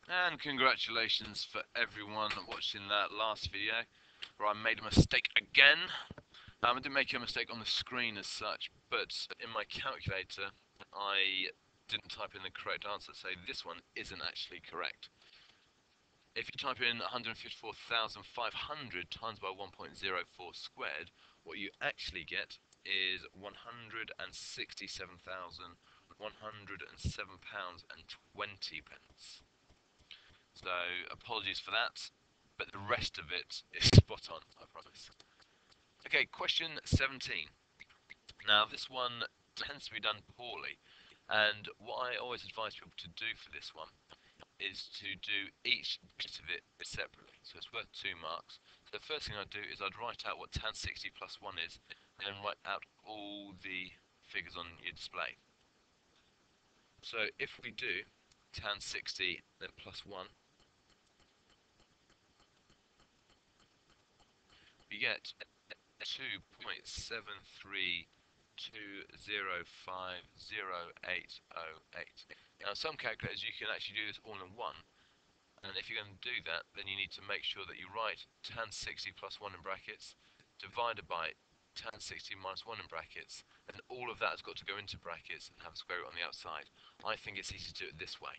And congratulations for everyone watching that last video where I made a mistake again. I didn't make a mistake on the screen as such, but in my calculator I didn't type in the correct answer, so this one isn't actually correct. If you type in 154,500 times by 1.04 squared, what you actually get is £167.20. So apologies for that, but the rest of it is spot on, I promise. Okay, question 17. Now this one tends to be done poorly, and what I always advise people to do for this one is to do each bit of it separately. So it's worth 2 marks. So the first thing I'd do is I'd write out what tan 60 plus 1 is, and then write out all the figures on your display. So if we do tan 60 then plus 1, we get 2.732050808. Now some calculators you can actually do this all in one, and if you're going to do that then you need to make sure that you write tan 60 plus 1 in brackets divided by tan 60 minus 1 in brackets, and all of that has got to go into brackets and have a square root on the outside. I think it's easy to do it this way.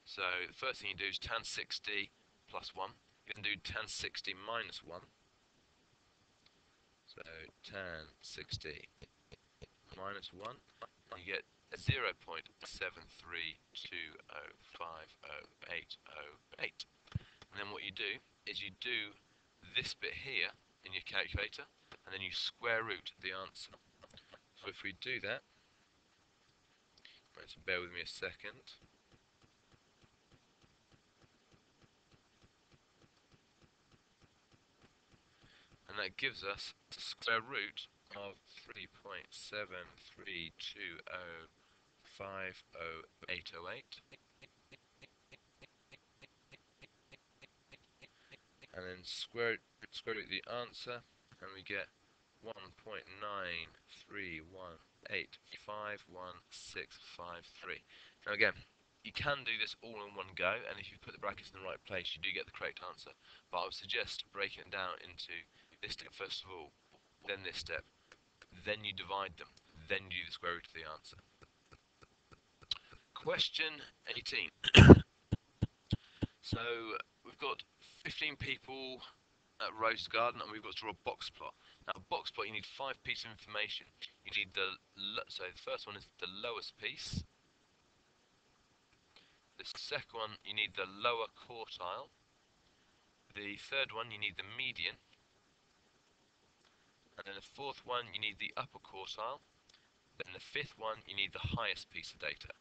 So the first thing you do is tan 60 plus 1. You can do tan 60 minus 1. So tan 60 minus 1, and you get 0.732050808. And then what you do is you do this bit here in your calculator, and then you square root the answer. So if we do that, right, so bear with me a second. And that gives us the square root of 3.732050808. And then square root the answer, and we get 1.93185165 Now again, you can do this all in one go, and if you put the brackets in the right place, you do get the correct answer. But I would suggest breaking it down into this step first of all, then this step, then you divide them, then you do the square root of the answer. Question 18. So we've got 15 people at Rose Garden, and we've got to draw a box plot. Now, a box plot, you need 5 pieces of information. You need so the first one is the lowest piece. The second one, you need the lower quartile. The third one, you need the median. And then the fourth one, you need the upper quartile. Then the fifth one, you need the highest piece of data.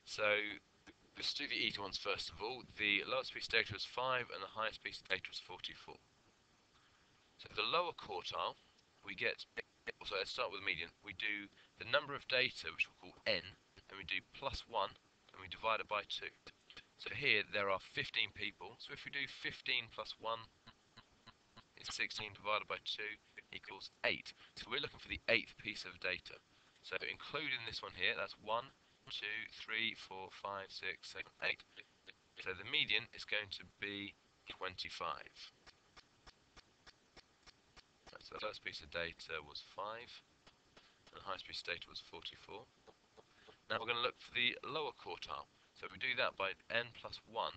So let's do the easy ones first of all. The lowest piece of data is 5, and the highest piece of data is 44. So the lower quartile, we get, so let's start with the median. We do the number of data, which we'll call n, and we do plus 1, and we divide it by 2. So here there are 15 people, so if we do 15 plus 1 is 16 divided by 2 equals 8. So we're looking for the 8th piece of data. So including this one here, that's 1, 2, 3, 4, 5, 6, 7, 8. So the median is going to be 25. So the first piece of data was 5, and the highest piece of data was 44. Now we're going to look for the lower quartile. So we do that by n plus 1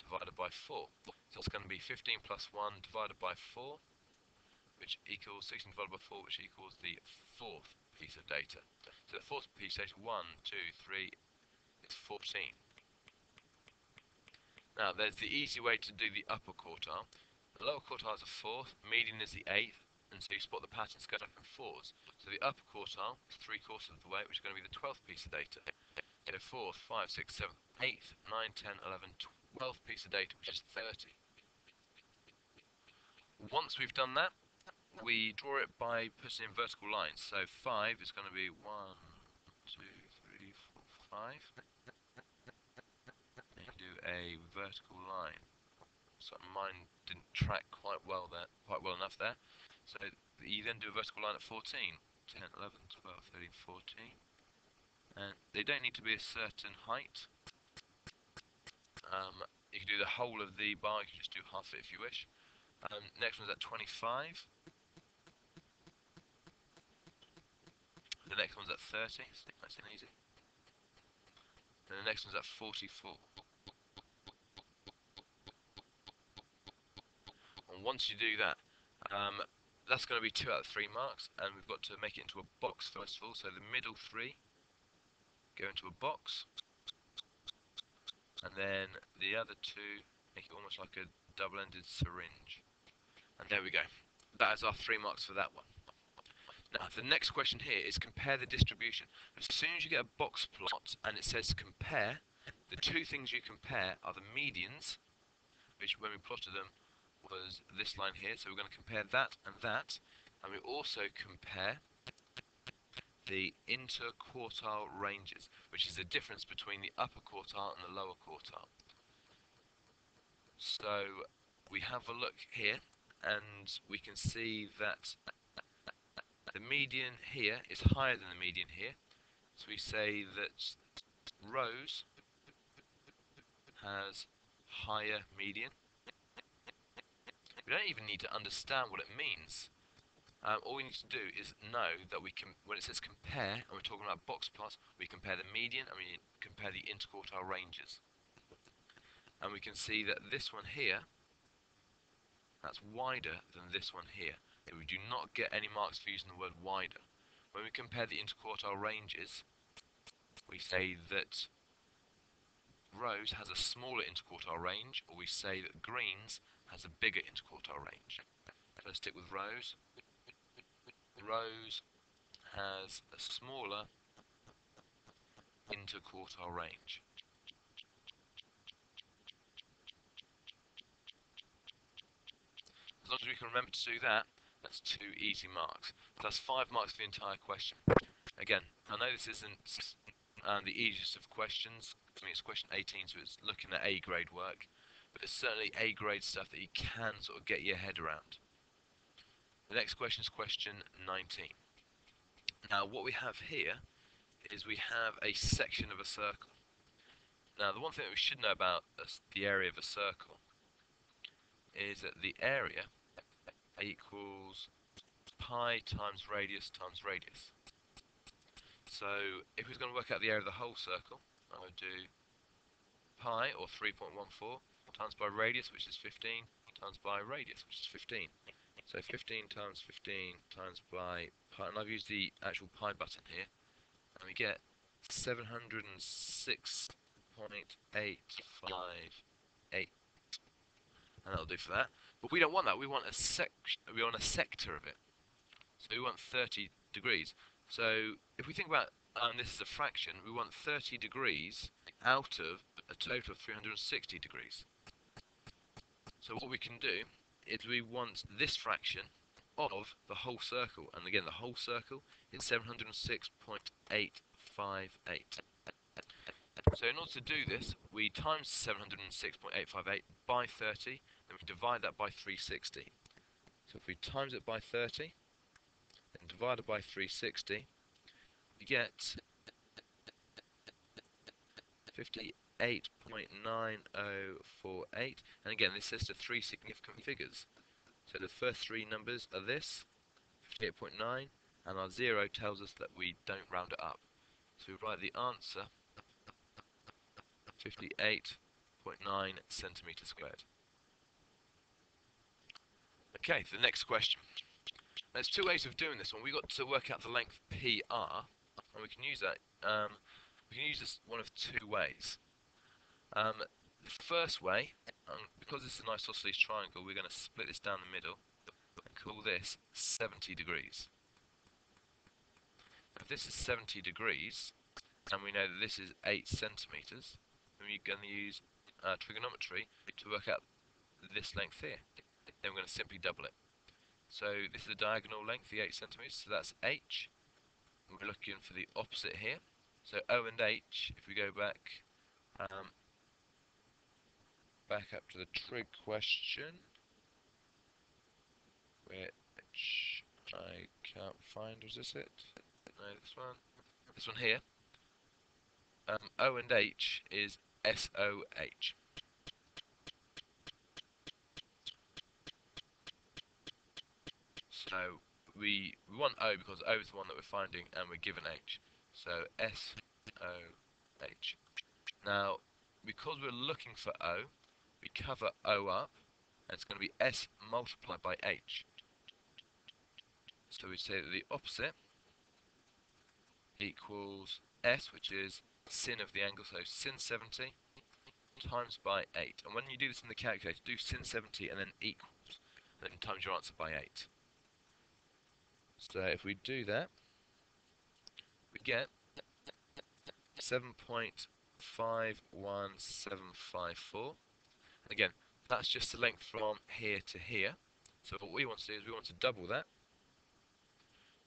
divided by 4. So it's going to be 15 plus 1 divided by 4, which equals 16 divided by 4, which equals the 4th piece of data. So the 4th piece of data, 1, 2, 3, is 14. Now there's the easy way to do the upper quartile. The lower quartile is the 4th, median is the 8th, and so you spot the patterns going up in 4s. So the upper quartile is 3/4 of the way, which is going to be the 12th piece of data. So 4th, 5, 6, 7, 8th, 9, 10, 11, 12th piece of data, which is 30. Once we've done that, we draw it by putting in vertical lines. So 5 is going to be 1, 2, 3, 4, 5. And you do a vertical line. So mine didn't track quite well enough there. So you then do a vertical line at 14. 10, 11, 12, 13, 14. and they don't need to be a certain height. You can do the whole of the bar, you can just do half it if you wish. Next one's at 25. The next one's at 30, nice and easy. And the next one's at 44. And once you do that, that's going to be 2 out of 3 marks, and we've got to make it into a box first of all. So the middle 3 go into a box, and then the other 2 make it almost like a double-ended syringe. And there we go. That is our 3 marks for that one. Now, the next question here is compare the distribution. As soon as you get a box plot and it says compare, the 2 things you compare are the medians, which when we plotted them was this line here, so we're going to compare that, and we also compare the interquartile ranges, which is the difference between the upper quartile and the lower quartile. So we have a look here, and we can see that the median here is higher than the median here. So we say that rows has higher median. We don't even need to understand what it means. All we need to do is know that we can, when it says compare, and we're talking about box plots, we compare the median and we compare the interquartile ranges. And we can see that this one here, that's wider than this one here. We do not get any marks for using the word wider. When we compare the interquartile ranges, we say that rows has a smaller interquartile range, or we say that greens has a bigger interquartile range. So let's stick with rows. Rows has a smaller interquartile range. As long as we can remember to do that, that's 2 easy marks. So that's 5 marks for the entire question. Again, I know this isn't the easiest of questions. I mean, it's question 18, so it's looking at A grade work, but it's certainly A grade stuff that you can sort of get your head around. The next question is question 19. Now, what we have here is we have a section of a circle. Now, the one thing that we should know about the area of a circle is that the area equals pi times radius times radius. So if we're going to work out the area of the whole circle, I would do pi, or 3.14, times by radius, which is 15, times by radius, which is 15. So 15 times 15 times by pi, and I've used the actual pi button here, and we get 706.858. And that'll do for that. But we don't want that. We want a sector of it. So we want 30 degrees. So if we think about this is a fraction, we want 30 degrees out of a total of 360 degrees. So what we can do is we want this fraction of the whole circle. And again, the whole circle is 706.858. So in order to do this, we times 706.858 by 30, then we divide that by 360. So if we times it by 30, then divide it by 360, we get 58.9048. And again, this says to 3 significant figures. So the first 3 numbers are this, 58.9, and our 0 tells us that we don't round it up. So we write the answer 58.9 centimeters squared. Okay, the next question. There's 2 ways of doing this one. We've got to work out the length PR, and we can use that. We can use this one of 2 ways. The first way, because this is an isosceles triangle, we're going to split this down the middle and call this 70 degrees. If this is 70 degrees, and we know that this is 8 centimeters, then we're going to use trigonometry to work out this length here. Then we're going to simply double it. So this is the diagonal length, the 8 centimeters, so that's h. And we're looking for the opposite here. So O and H, if we go back up to the trig question, which I can't find. Was this it? No, this one. This one here. O and H is SOH. So we want O because O is the one that we're finding and we're given H. So SOH. Now, because we're looking for O, we cover O up, and it's going to be S multiplied by H. So we say that the opposite equals S, which is sin of the angle, so sin 70 times by 8. And when you do this in the calculator, do sin 70 and then equals, and then times your answer by 8. So if we do that, we get 7.51754. And again, that's just the length from here to here. So what we want to do is we want to double that,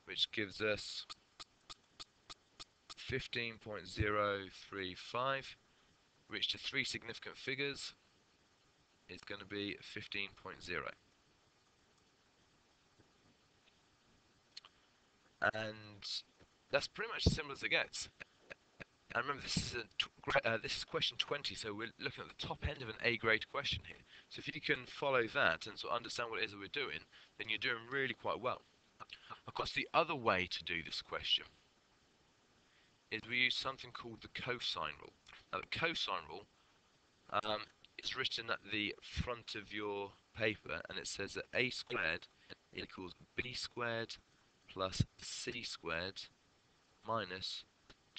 which gives us 15.035, which to three significant figures is going to be 15.0. And that's pretty much as simple as it gets. And remember, this is question 20, so we're looking at the top end of an A-grade question here. So if you can follow that and sort of understand what it is that we're doing, then you're doing really quite well. Of course, the other way to do this question is we use something called the cosine rule. Now, the cosine rule is written at the front of your paper, and it says that a squared equals b squared plus c squared minus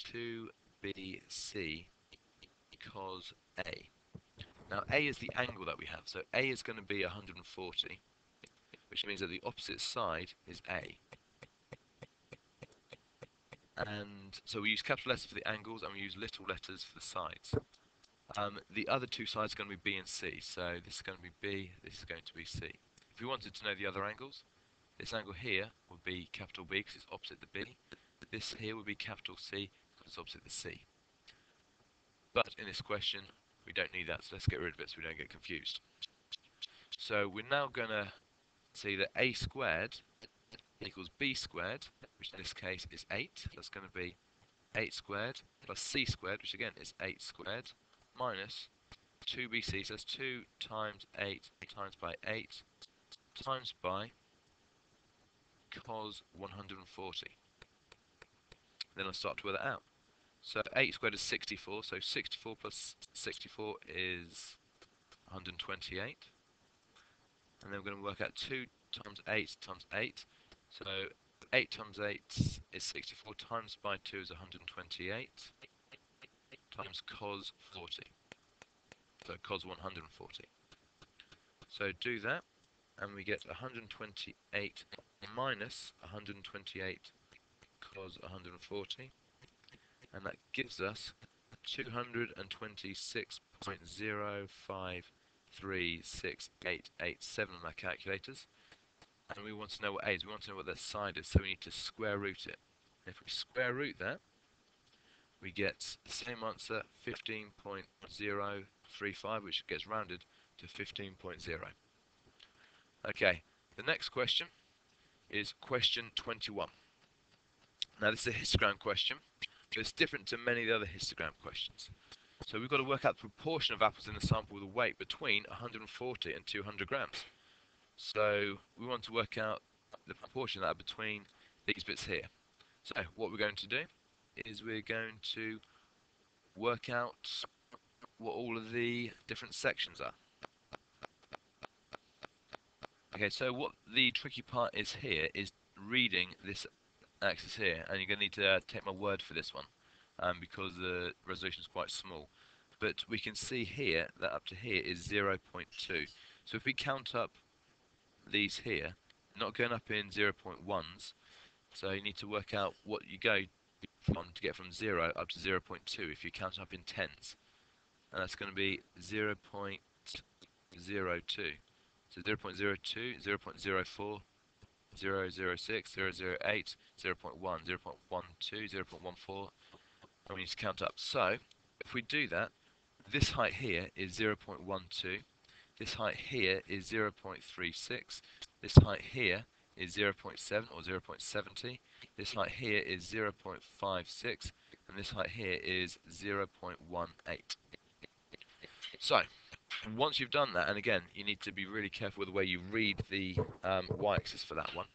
2bc cos a. Now, a is the angle that we have, so a is going to be 140, which means that the opposite side is a. And so we use capital letters for the angles, and we use little letters for the sides. The other two sides are going to be B and C, so this is going to be B, this is going to be C. If we wanted to know the other angles, this angle here would be capital B because it's opposite the B. This here would be capital C because it's opposite the C. But in this question, we don't need that, so let's get rid of it so we don't get confused. So we're now going to see that A squared equals B squared, which in this case is 8. That's going to be 8 squared plus C squared, which again is 8 squared, minus 2bc, so that's 2 times 8 times by 8 times by cos 140. Then I'll start to work that out. So 8 squared is 64, so 64 plus 64 is 128. And then we're going to work out 2 times 8 times 8. So 8 times 8 is 64, times by 2 is 128, times cos 40. So cos 140. So do that, and we get 128 minus 128 cos 140, and that gives us 226.0536887 on our calculators. And we want to know what A is. We want to know what their side is, so we need to square root it. And if we square root that, we get the same answer, 15.035, which gets rounded to 15.0. Okay, the next question is question 21. Now this is a histogram question, but it's different to many of the other histogram questions. So we've got to work out the proportion of apples in the sample with a weight between 140 and 200 grams. So we want to work out the proportion of that between these bits here. So what we're going to do is we're going to work out what all of the different sections are. Okay, so what the tricky part is here is reading this axis here, and you're going to need to take my word for this one, because the resolution is quite small. But we can see here that up to here is 0.2. So if we count up these here, not going up in 0.1s, so you need to work out what you go from to get from 0 up to 0.2 if you count up in tens. And that's going to be 0.02. So 0.02, 0.04, 0.06, 0.08, 0.1, 0.12, 0.14, and we need to count up. So if we do that, this height here is 0.12, this height here is 0.36, this height here is 0.7 or 0.70, this height here is 0.56, and and this height here is 0.18. So, once you've done that, and again, you need to be really careful with the way you read the y-axis for that one,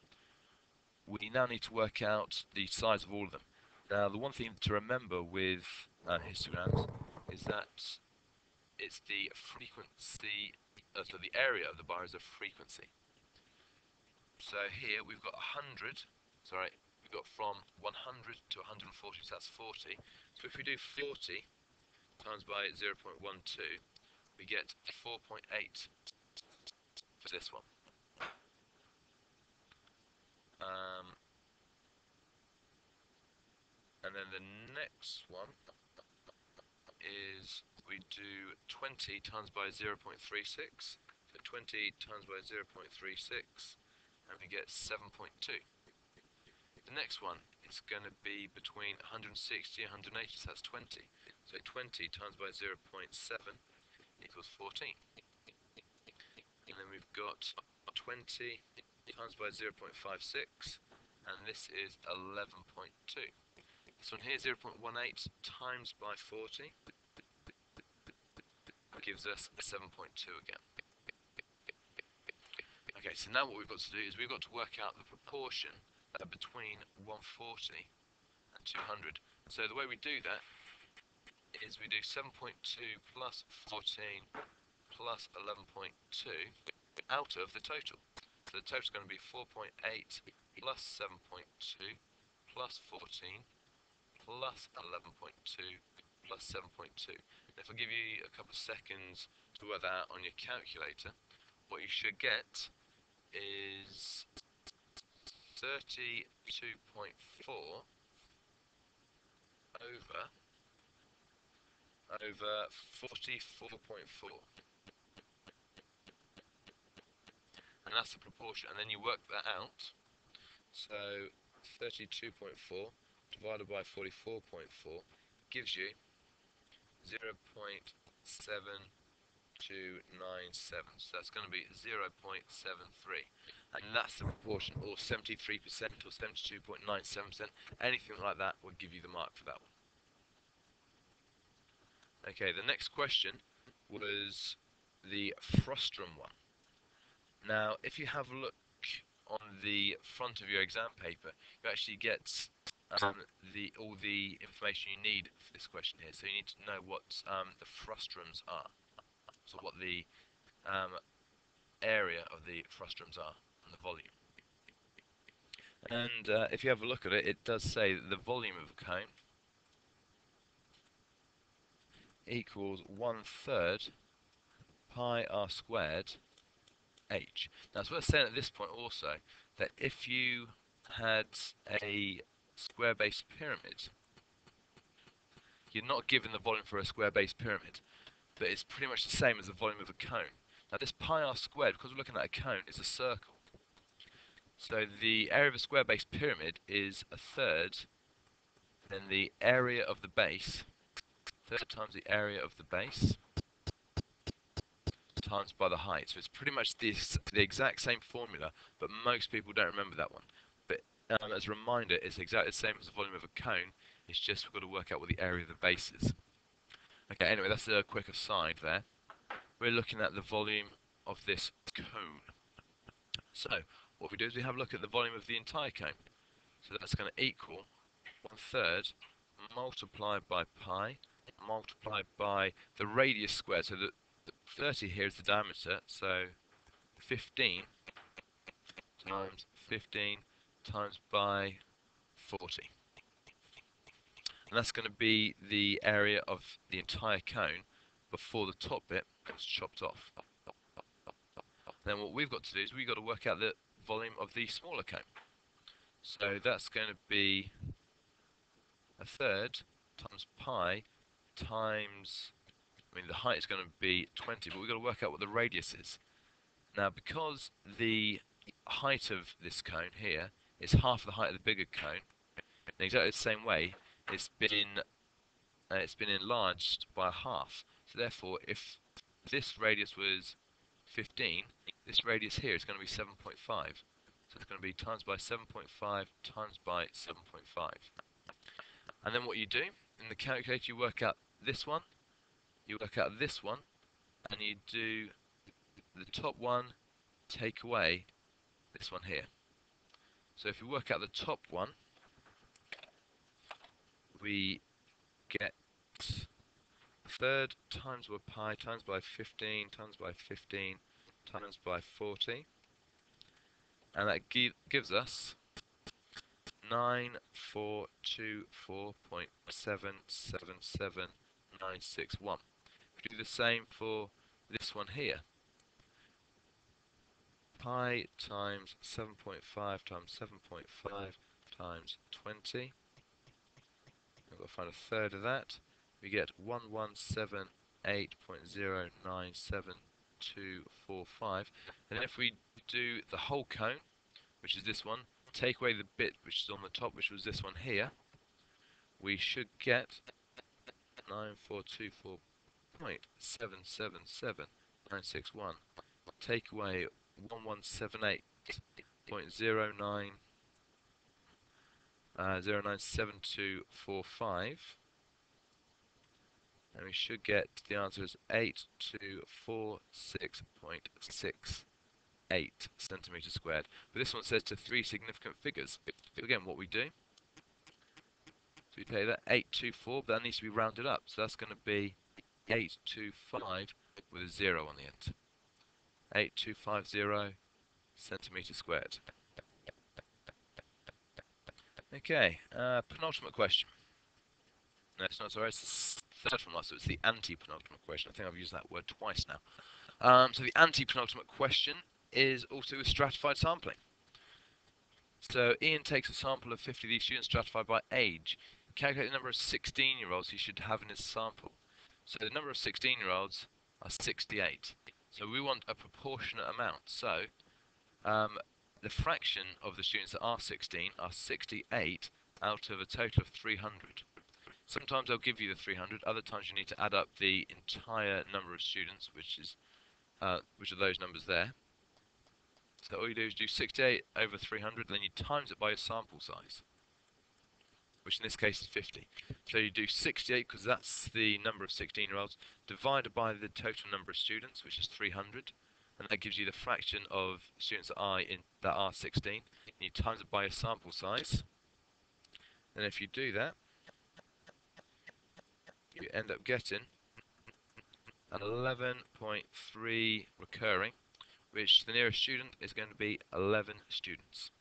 we now need to work out the size of all of them. Now, the one thing to remember with histograms is that it's the frequency, so the area of the bar is a frequency. So here we've got 100, sorry, we've got from 100 to 140, so that's 40. So if we do 40 times by 0.12, we get 4.8 for this one. And then the next one is we do 20 times by 0.36. So 20 times by 0.36, and we get 7.2. The next one is going to be between 160 and 180, so that's 20. So 20 times by 0.7 equals 14. And then we've got 20 times by 0.56, and this is 11.2. This one here, 0.18 times by 40, gives us 7.2 again. Okay, so now what we've got to do is we've got to work out the proportion between 140 and 200. So the way we do that is we do 7.2 plus 14 plus 11.2 out of the total. So the total is going to be 4.8 plus 7.2 plus 14 plus 11.2 plus 7.2. If I give you a couple of seconds to work that out on your calculator, what you should get is 32.4 over 44.4. And that's the proportion. And then you work that out. So 32.4 divided by 44.4 gives you 0.7297. So that's going to be 0.73. And that's the proportion, or 73% or 72.97%. Anything like that would give you the mark for that one. Okay, the next question was the frustum one. Now, if you have a look on the front of your exam paper, you actually get all the information you need for this question here. So you need to know what the frustums are, so what the area of the frustums are and the volume. And if you have a look at it, it does say that the volume of a cone equals 1/3 pi r squared h. Now it's worth saying at this point also that if you had a square-based pyramid, you're not given the volume for a square-based pyramid, but it's pretty much the same as the volume of a cone. Now this pi r squared, because we're looking at a cone, is a circle. So the area of a square-based pyramid is 1/3, then the area of the base, 1/3 times the area of the base, times by the height. So it's pretty much the exact same formula, but most people don't remember that one. But as a reminder, it's exactly the same as the volume of a cone. It's just we've got to work out what the area of the base is. Okay, anyway, that's a quick aside there. We're looking at the volume of this cone. So what we do is we have a look at the volume of the entire cone. So that's going to equal 1/3 multiplied by pi multiplied by the radius squared. So the 30 here is the diameter, so 15 times 15 times by 40. And that's going to be the area of the entire cone before the top bit was chopped off. Then what we've got to do is we've got to work out the volume of the smaller cone. So that's going to be 1/3 times pi times, the height is going to be 20, but we've got to work out what the radius is. Now, because the height of this cone here is half the height of the bigger cone, in exactly the same way, it's been enlarged by half. So therefore, if this radius was 15, this radius here is going to be 7.5. So it's going to be times by 7.5 times by 7.5. And then what you do in the calculator you work out this one, you work out this one, and you do the top one, take away this one here. So if we work out the top one, we get third times by pi times by 15 times by 15 times by 40, and that gives us 9424.777961. We do the same for this one here. Pi times 7.5 times 7.5 times 20. I've got to find a third of that. We get 1178.097245. And if we do the whole cone, which is this one, take away the bit which is on the top, which was this one here, we should get 9424.777961. Take away 1178.097245, and we should get the answer is 8246.68 centimeters squared. But this one says to 3 significant figures. So again, what we do, so we take that 824, but that needs to be rounded up. So that's going to be 825 with a 0 on the end. 8250 centimeters squared. Okay, penultimate question. No, it's not, sorry, it's the third from last, so it's the anti-penultimate question. I think I've used that word twice now. So the anti-penultimate question is also with stratified sampling. So Ian takes a sample of 50 of these students stratified by age. Calculate the number of 16-year-olds he should have in his sample. So the number of 16-year-olds are 68. So we want a proportionate amount. So the fraction of the students that are 16 are 68 out of a total of 300. Sometimes they'll give you the 300, other times you need to add up the entire number of students, which are those numbers there. So all you do is do 68 over 300, then you times it by your sample size, which in this case is 50. So you do 68, because that's the number of 16-year-olds, divided by the total number of students, which is 300, and that gives you the fraction of students that are 16, and you times it by your sample size. And if you do that, you end up getting an 11.3 recurring, which the nearest student is going to be 11 students.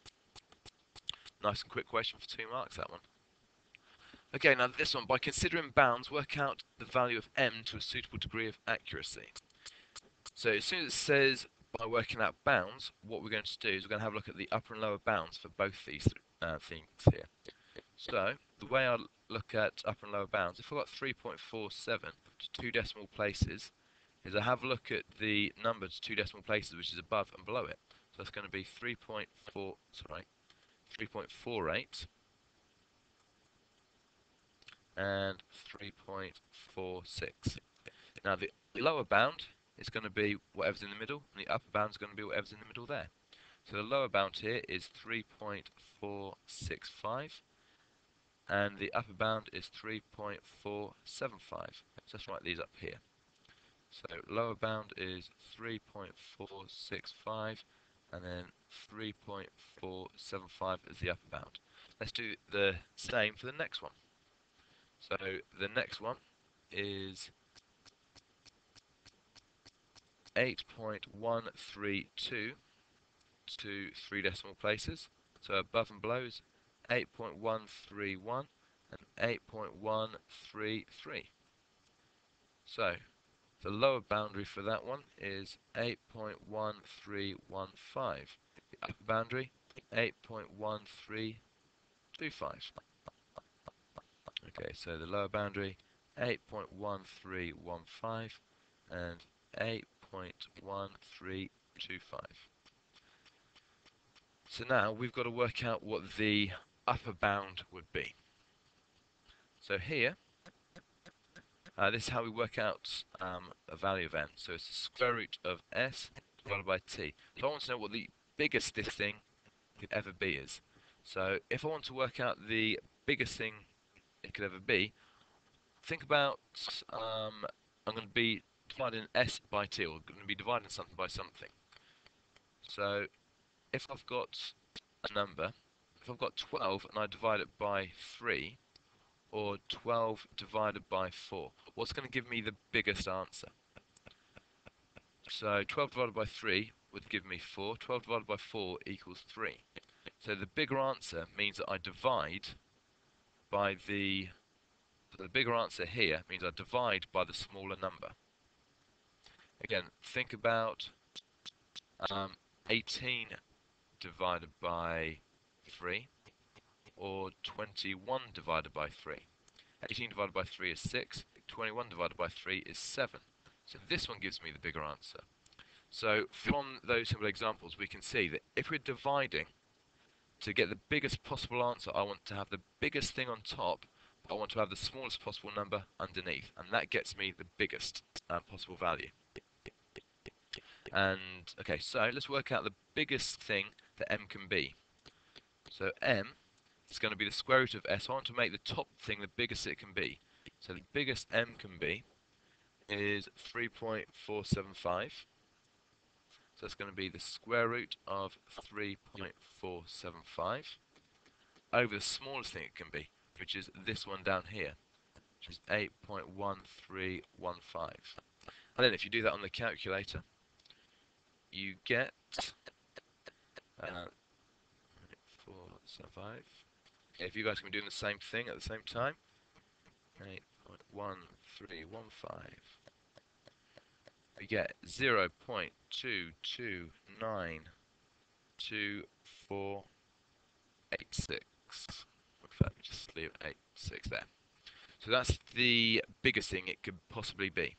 Nice and quick question for 2 marks, that one. Okay, now this one, by considering bounds, work out the value of m to a suitable degree of accuracy. So as soon as it says by working out bounds, what we're going to do is we're going to have a look at the upper and lower bounds for both these things here. So the way I look at upper and lower bounds, if I've got 3.47 to 2 decimal places, is I have a look at the number to 2 decimal places which is above and below it. So that's going to be 3.48 and 3.46. Now the lower bound is going to be whatever's in the middle, and the upper bound is going to be whatever's in the middle there. So the lower bound here is 3.465, and the upper bound is 3.475. So let's write these up here. So lower bound is 3.465, and then 3.475 as the upper bound. Let's do the same for the next one. So the next one is 8.132 to 3 decimal places. So above and below is 8.131 and 8.133. So the lower boundary for that one is 8.1315. The upper boundary, 8.1325. Okay, so the lower boundary, 8.1315 and 8.1325. So now we've got to work out what the upper bound would be. So here, this is how we work out a value of n. So it's the square root of s divided by t. So I want to know what the biggest this thing could ever be is. So if I want to work out the biggest thing it could ever be, think about, I'm going to be dividing S by T, or going to be dividing something by something. So if I've got a number, if I've got 12 and I divide it by 3, or 12 divided by 4, what's going to give me the biggest answer? So 12 divided by 3 would give me 4. 12 divided by 4 equals 3. So the bigger answer means that I divide by the bigger answer here means I divide by the smaller number. Again, think about 18 divided by 3, or 21 divided by 3. 18 divided by 3 is 6, 21 divided by 3 is 7. So this one gives me the bigger answer. So from those simple examples, we can see that if we're dividing to get the biggest possible answer, I want to have the biggest thing on top, but I want to have the smallest possible number underneath, and that gets me the biggest possible value. And okay, so let's work out the biggest thing that m can be. So m is going to be the square root of s. I want to make the top thing the biggest it can be. So the biggest m can be is 3.475. So that's going to be the square root of 3.475 over the smallest thing it can be, which is this one down here, which is 8.1315. And then if you do that on the calculator, you get 475. If you guys can be doing the same thing at the same time, 8.1315. We get 0.2292486. In fact, just leave 86 there. So that's the biggest thing it could possibly be.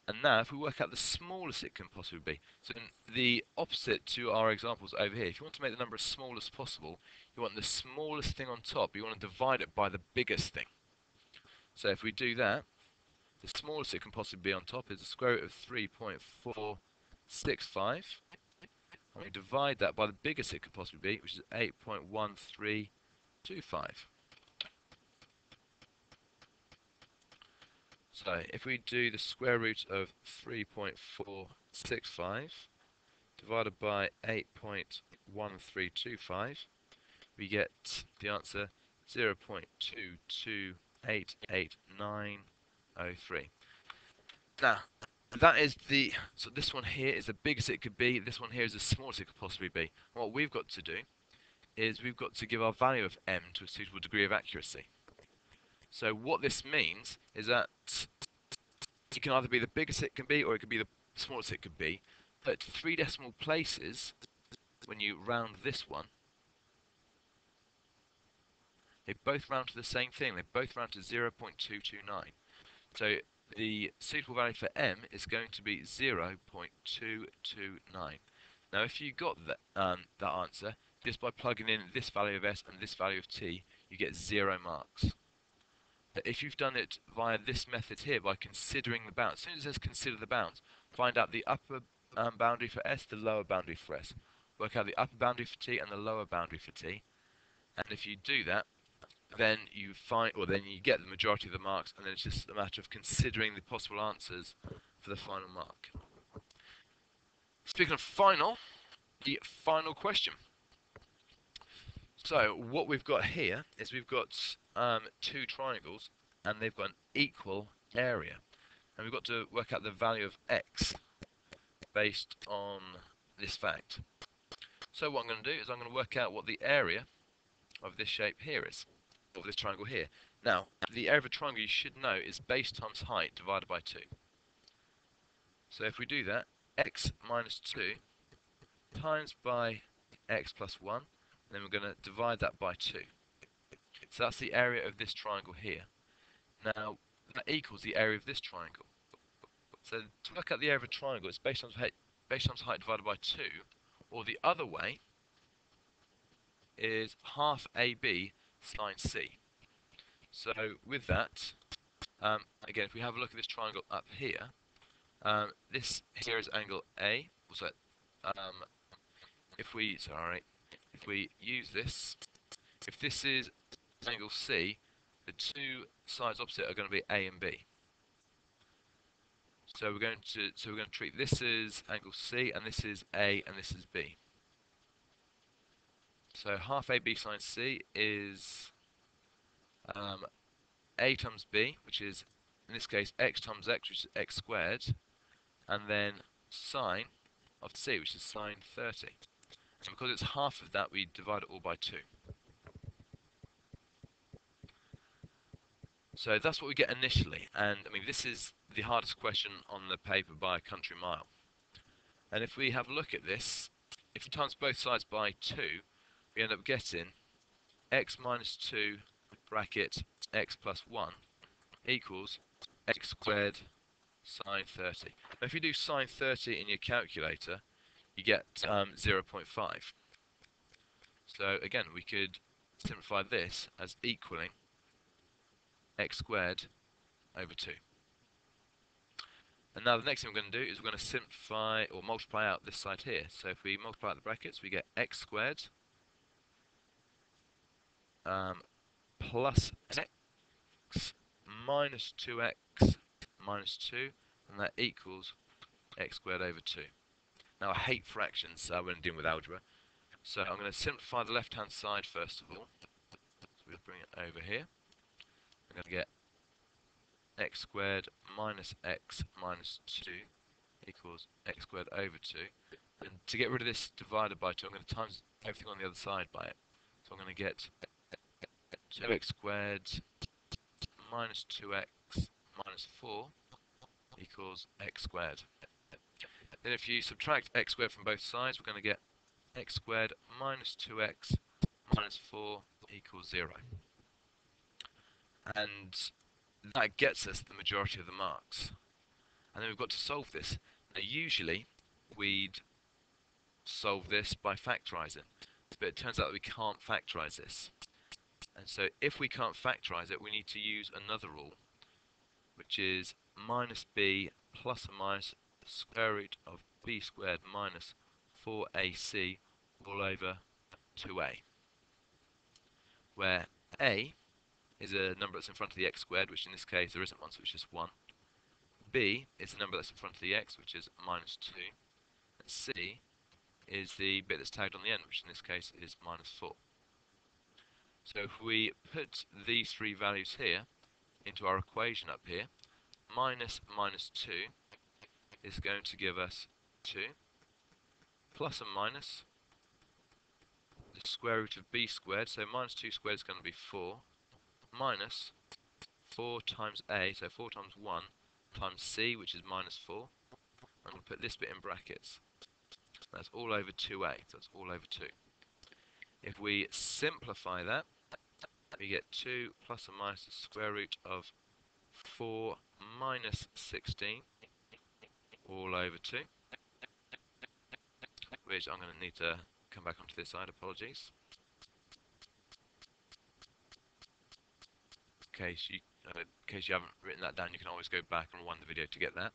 And now if we work out the smallest it can possibly be, so the opposite to our examples over here, if you want to make the number as small as possible, you want the smallest thing on top, you want to divide it by the biggest thing. So if we do that, the smallest it can possibly be on top is the square root of 3.465, and we divide that by the biggest it could possibly be, which is 8.1325. So if we do the square root of 3.465 divided by 8.1325, we get the answer 0.22888903. Now, that is so this one here is the biggest it could be, this one here is the smallest it could possibly be. And what we've got to do is we've got to give our value of m to a suitable degree of accuracy. So what this means is that it can either be the biggest it can be, or it could be the smallest it could be. But 3 decimal places, when you round this one, they both round to the same thing. They both round to 0.229. So the suitable value for m is going to be 0.229. Now, if you got that answer just by plugging in this value of s and this value of t, you get 0 marks. But if you've done it via this method here, by considering the bounds, as soon as it says consider the bounds, find out the upper boundary for s, the lower boundary for s. Work out the upper boundary for t and the lower boundary for t. And if you do that, then you get the majority of the marks, and then it's just a matter of considering the possible answers for the final mark. Speaking of final, the final question. So what we've got here is we've got 2 triangles, and they've got an equal area, and we've got to work out the value of x based on this fact. So what I'm going to do is I'm going to work out what the area of this shape here is, of this triangle here. Now, the area of a triangle, you should know, is base times height divided by 2. So if we do that, x minus 2 times by x plus 1, then we're going to divide that by 2. So that's the area of this triangle here. Now, that equals the area of this triangle. So to work out the area of a triangle, it's base times height divided by 2, or the other way is half AB sine C. So with that, again, if we have a look at this triangle up here, this here is angle A. So if we use this, if this is angle C, the two sides opposite are going to be A and B. So we're going to treat this as angle C, and this is A, and this is B. So half AB sine C is A times B, which is in this case x times x, which is x squared, and then sine of C, which is sine 30. And because it's half of that, we divide it all by 2. So that's what we get initially, and I mean this is the hardest question on the paper by a country mile. And if we have a look at this, if we times both sides by 2, we end up getting x minus 2 bracket x plus 1 equals x squared sine 30. Now if you do sine 30 in your calculator, you get 0.5. So again, we could simplify this as equaling x squared over 2. And now the next thing we're going to do is we're going to simplify or multiply out this side here. So if we multiply out the brackets, we get x squared plus x minus 2x minus 2, and that equals x squared over 2. Now I hate fractions when dealing with algebra, so I'm going to simplify the left-hand side first of all. So we'll bring it over here. I'm going to get x squared minus x minus 2 equals x squared over 2. And to get rid of this divided by 2, I'm going to times everything on the other side by it. So I'm going to get 2x squared minus 2x minus 4 equals x squared. Then if you subtract x squared from both sides, we're going to get x squared minus 2x minus 4 equals 0. And that gets us the majority of the marks. And then we've got to solve this. Now usually we'd solve this by factorising, but it turns out that we can't factorise this. And so if we can't factorise it, we need to use another rule, which is minus b plus or minus the square root of b squared minus 4ac all over 2a, where a is a number that's in front of the x squared, which in this case there isn't one, so it's just 1. B is the number that's in front of the x, which is minus 2. And C is the bit that's tagged on the end, which in this case is minus 4. So if we put these three values here into our equation up here, minus minus 2 is going to give us 2, plus and minus the square root of b squared, so minus 2 squared is going to be 4, minus 4 times a, so 4 times 1, times c, which is minus 4. I'm going to put this bit in brackets. That's all over 2a, so that's all over 2. If we simplify that, we get 2 plus or minus the square root of 4 minus 16 all over 2, which I'm going to need to come back onto this side, apologies. In case you haven't written that down, you can always go back and rewind the video to get that.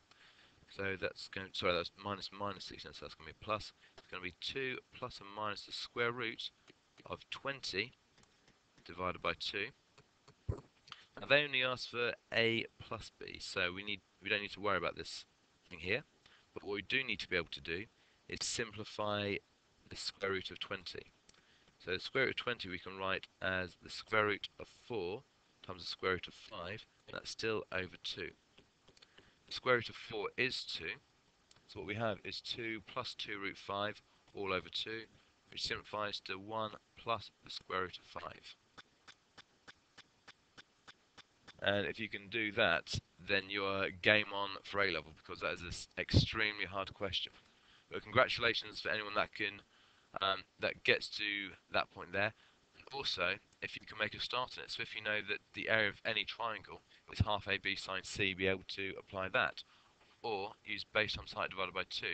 So that's going to, sorry, that's minus 16, so that's going to be plus. It's going to be 2 plus or minus the square root of 20 divided by 2. Now they only ask for a plus b, so we don't need to worry about this thing here. But what we do need to be able to do is simplify the square root of 20. So the square root of 20 we can write as the square root of 4 times the square root of 5, and that's still over 2. The square root of 4 is 2, so what we have is 2 plus 2 root 5 all over 2, which simplifies to 1 plus the square root of 5. And if you can do that, then you're game on for A-level, because that is an extremely hard question. But congratulations for anyone that can that gets to that point there. And also, if you can make a start on it, so if you know that the area of any triangle is half AB sine C, be able to apply that, or use base times height divided by 2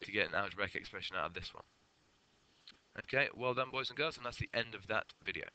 to get an algebraic expression out of this one. Okay, well done boys and girls, and that's the end of that video.